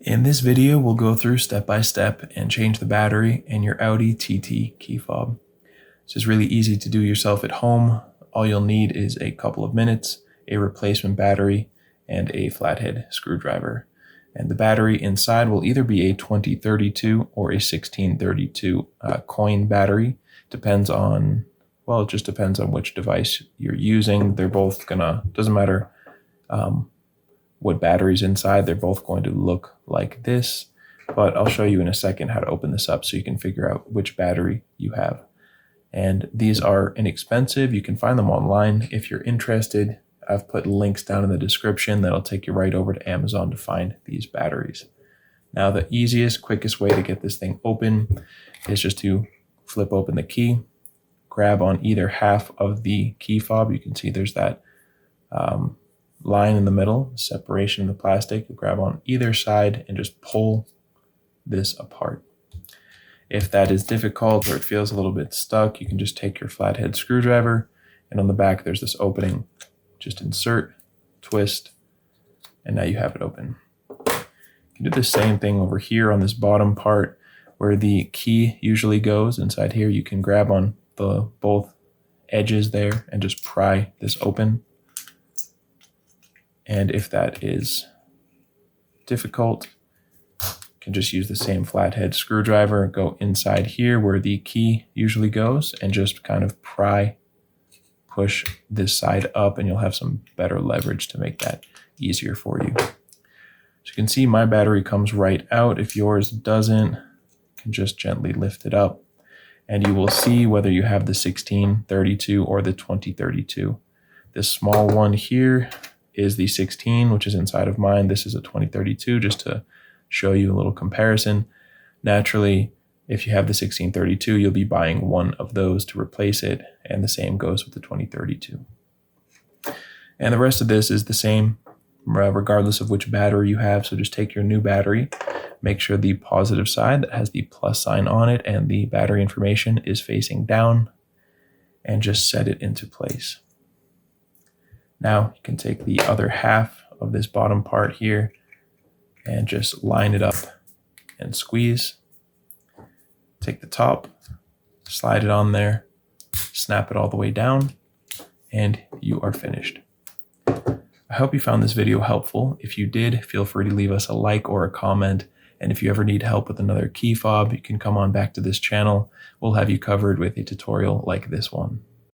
In this video, we'll go through step by step and change the battery in your Audi TT key fob. This is really easy to do yourself at home. All you'll need is a couple of minutes, a replacement battery, and a flathead screwdriver. And the battery inside will either be a 2032 or a 1632 coin battery. Depends on, well, it just depends on which device you're using. They're both doesn't matter what battery's inside, they're both going to look like this, but I'll show you in a second how to open this up so you can figure out which battery you have. And these are inexpensive. You can find them online if you're interested. I've put links down in the description that'll take you right over to Amazon to find these batteries. Now, the easiest, quickest way to get this thing open is just to flip open the key, grab on either half of the key fob. You can see there's that line in the middle, separation of the plastic. You grab on either side and just pull this apart. If that is difficult or it feels a little bit stuck, you can just take your flathead screwdriver, and on the back there's this opening. Just insert, twist, and now you have it open. You can do the same thing over here on this bottom part where the key usually goes. Inside here you can grab on both edges there and just pry this open. And if that is difficult, you can just use the same flathead screwdriver, go inside here where the key usually goes, and just kind of push this side up, and you'll have some better leverage to make that easier for you. As you can see, my battery comes right out. If yours doesn't, you can just gently lift it up, and you will see whether you have the 1632 or the 2032. This small one here is the 16, which is inside of mine. This is a 2032, just to show you a little comparison. Naturally, if you have the 1632, you'll be buying one of those to replace it, and the same goes with the 2032. And the rest of this is the same, regardless of which battery you have. So just take your new battery, make sure the positive side that has the plus sign on it and the battery information is facing down, and just set it into place. Now you can take the other half of this bottom part here and just line it up and squeeze. Take the top, slide it on there, snap it all the way down, and you are finished. I hope you found this video helpful. If you did, feel free to leave us a like or a comment. And if you ever need help with another key fob, you can come on back to this channel. We'll have you covered with a tutorial like this one.